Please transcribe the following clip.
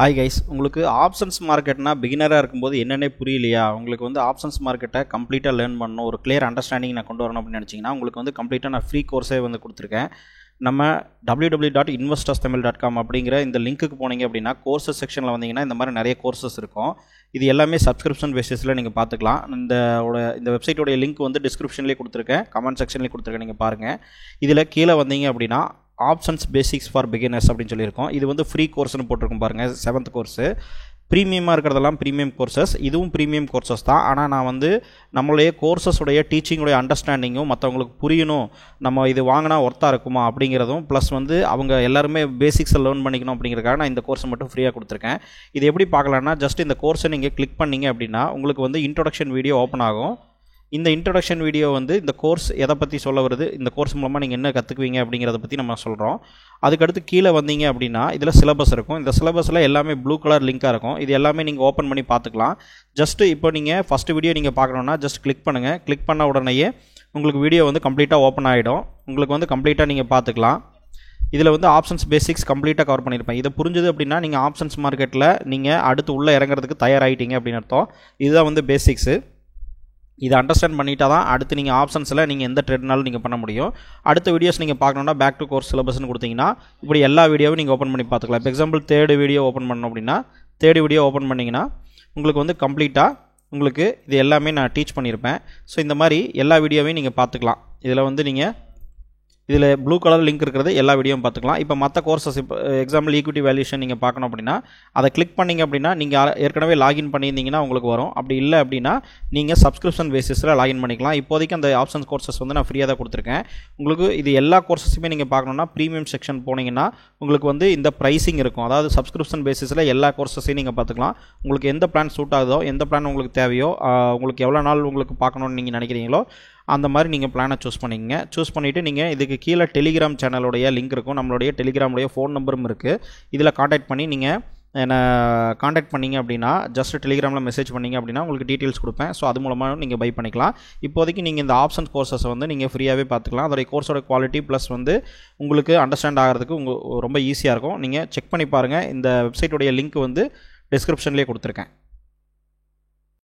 Hi guys, உங்களுக்கு options மார்க்கெட்னா பிகினராக இருக்கும்போது என்னென்னே புரியலையா? உங்களுக்கு வந்து ஆப்ஷன்ஸ் மார்க்கெட்டை கம்ப்ளீட்டாக லேர்ன் பண்ணணும், ஒரு கிளியர் அண்டர்ஸ்டாண்டிங் நான் கொண்டு வரணும் அப்படின்னு நினச்சிங்கன்னா உங்களுக்கு வந்து கம்ப்ளீட்டாக நான் ஃப்ரீ கோர்ஸே வந்து கொடுத்துருக்கேன். நம்ம www.investorstamil.com அப்படிங்கிற இந்த லிங்க்குக்கு போனீங்க அப்படின்னா கோர்சஸ் செக்ஷனில் வந்தீங்கன்னா இந்த மாதிரி நிறைய கோர்சஸ் இருக்கும். இது எல்லாமே சப்ஸ்கிரிப்ஷன் பேசிஸில் நீங்கள் பார்த்துக்கலாம். இந்த வெப்சைட்டோடைய லிங்க் வந்து டிஸ்கிரிப்ஷன்லேயே கொடுத்துருக்கேன், கமெண்ட் செக்ஷன்லேயே கொடுத்துருக்கேன், நீங்கள் பாருங்கள். இதில் கீழே வந்தீங்க அப்படின்னா ஆப்ஷன்ஸ் பேசிக்ஸ் ஃபார் பிகினர்ஸ் அப்படின்னு சொல்லியிருக்கோம். இது வந்து ஃப்ரீ கோர்ஸ்னு போட்டிருக்கோம் பாருங்கள், 7th கோர்ஸு. ப்ரீமியமாக இருக்கிறதெல்லாம் ப்ரீமியம் கோர்சஸ், இதுவும் ப்ரீமியம் கோர்சஸ் தான். ஆனால் நான் வந்து நம்மளுடைய கோர்சஸுடைய டீச்சிங்குடைய அண்டர்ஸ்டாண்டிங்கும் மற்றவங்களுக்கு புரியணும், நம்ம இது வாங்கினா ஒர்த்தாக இருக்குமா அப்படிங்கிறதும், ப்ளஸ் வந்து அவங்க எல்லாருமே பேசிக்ஸை லேர்ன் பண்ணிக்கணும் அப்படிங்கிறதுக்காக நான் இந்த கோர்ஸை மட்டும் ஃப்ரீயாக கொடுத்துருக்கேன். இது எப்படி பார்க்கலான்னா, ஜஸ்ட் இந்த கோர்ஸை நீங்கள் கிளிக் பண்ணிங்க அப்படின்னா உங்களுக்கு வந்து இன்ட்ரோடக்ஷன் வீடியோ ஓப்பன் ஆகும். இந்த இன்ட்ரடக்ஷன் வீடியோ வந்து இந்த கோர்ஸ் எதை பற்றி சொல்ல வருது, இந்த கோர்ஸ் மூலமாக நீங்கள் என்ன கற்றுக்குவீங்க அப்படிங்கிறத பற்றி நம்ம சொல்கிறோம். அதுக்கடுத்து கீழே வந்தீங்க அப்படின்னா இதில் சிலபஸ் இருக்கும். இந்த சிலபஸில் எல்லாமே ப்ளூ கலர் லிங்காக இருக்கும். இது எல்லாமே நீங்கள் ஓப்பன் பண்ணி பார்த்துக்கலாம். ஜஸ்ட்டு இப்போ நீங்கள் ஃபஸ்ட்டு வீடியோ நீங்கள் பார்க்கணுன்னா ஜஸ்ட் கிளிக் பண்ணுங்கள். கிளிக் பண்ண உடனேயே உங்களுக்கு வீடியோ வந்து கம்ப்ளீட்டாக ஓப்பன் ஆகிடும். உங்களுக்கு வந்து கம்ப்ளீட்டாக நீங்கள் பார்த்துக்கலாம். இதில் வந்து ஆப்ஷன்ஸ் பேசிக்ஸ் கம்ப்ளீட்டாக கவர் பண்ணியிருப்பேன். இதை புரிஞ்சுது அப்படின்னா நீங்கள் ஆப்ஷன்ஸ் மார்க்கெட்டில் நீங்கள் அடுத்து உள்ளே இறங்குறதுக்கு தயாராகிட்டீங்க அப்படின்னு அர்த்தம். இதுதான் வந்து பேசிக்ஸு. இதை அண்டர்ஸ்டாண்ட் பண்ணிட்டா தான் அடுத்து நீங்கள் ஆப்ஷன்ஸில் நீங்கள் எந்த ட்ரெட்னாலும் நீங்கள் பண்ண முடியும். அடுத்த வீடியோஸ் நீங்கள் பார்க்கணுன்னா பேக் டு கோர்ஸ் சிலபஸ்ன்னு கொடுத்தீங்கன்னா இப்படி எல்லா வீடியோவும் நீங்கள் ஓப்பன் பண்ணி பார்த்துக்கலாம். இப்போ எக்ஸாம்பிள் தேர்டு வீடியோ ஓப்பன் பண்ணோம் அப்படின்னா தேர்டு வீடியோ ஓப்பன் பண்ணிங்கன்னா உங்களுக்கு வந்து கம்ப்ளீட்டாக உங்களுக்கு இது எல்லாமே நான் டீச் பண்ணியிருப்பேன். ஸோ இந்த மாதிரி எல்லா வீடியோவையும் நீங்கள் பார்த்துக்கலாம். இதில் வந்து நீங்கள் இதில் ப்ளூ கலர் லிங்க் இருக்கிறது எல்லா வீடியோவும் பார்த்துக்கலாம். இப்போ மற்ற கோர்சஸ், இப்போ எக்ஸாம்பிள் ஈக்விட்டி வேல்யூஷன் நீங்கள் பார்க்கணும் அப்படின்னா அதை கிளிக் பண்ணிங்க அப்படின்னா நீங்கள் ஏற்கனவே லாகின் பண்ணியிருந்தீங்கன்னா உங்களுக்கு வரும். அப்படி இல்லை அப்படின்னா நீங்கள் சப்ஸ்கிரிப்ஷன் பேசிஸில் லாகின் பண்ணிக்கலாம். இப்போதைக்கு அந்த ஆப்ஷன்ஸ் கோர்சஸ் வந்து நான் ஃப்ரீயாக தான் கொடுத்துருக்கேன். உங்களுக்கு இது எல்லா கோர்சஸுமே நீங்கள் பார்க்கணுன்னா ப்ரீமியம் செக்ஷன் போனீங்கன்னா உங்களுக்கு வந்து இந்த ப்ரைஸிங் இருக்கும். அதாவது சப்ஸ்கிரிப்ஷன் பேசிஸில் எல்லா கோர்சஸையும் நீங்கள் பார்த்துக்கலாம். உங்களுக்கு எந்த பிளான் சூட் ஆகுதோ, எந்த பிளான் உங்களுக்கு தேவையோ, உங்களுக்கு எவ்வளோ நாள் உங்களுக்கு பார்க்கணுன்னு நீங்கள் நினைக்கிறீங்களோ அந்த மாதிரி நீங்கள் பிளானை சூஸ் பண்ணிக்கங்க. சூஸ் பண்ணிவிட்டு நீங்கள் இதுக்கு கீழே டெலிகிராம் சேனலுடைய லிங்க் இருக்கும். நம்மளுடைய டெலிகிராமுடைய ஃபோன் நம்பரும் இருக்குது. இதில் காண்டாக்ட் பண்ணி நீங்கள் என்னை காண்டாக்ட் பண்ணிங்க அப்படின்னா ஜஸ்ட் டெலிகிராமில் மெசேஜ் பண்ணிங்க அப்படின்னா உங்களுக்கு டீட்டெயில்ஸ் கொடுப்பேன். ஸோ அது மூலமாக நீங்கள் பை பண்ணிக்கலாம். இப்போதைக்கு நீங்கள் இந்த ஆப்ஷன் கோர்சஸை வந்து நீங்கள் ஃப்ரீயாகவே பார்த்துக்கலாம். அதோடைய கோர்ஸோட குவாலிட்டி ப்ளஸ் வந்து உங்களுக்கு அண்டர்ஸ்டாண்ட் ஆகிறதுக்கு ரொம்ப ஈஸியாக இருக்கும். நீங்கள் செக் பண்ணி பாருங்கள். இந்த வெப்சைட்டுடைய லிங்க் வந்து டிஸ்கிரிப்ஷன்லேயே கொடுத்துருக்கேன்.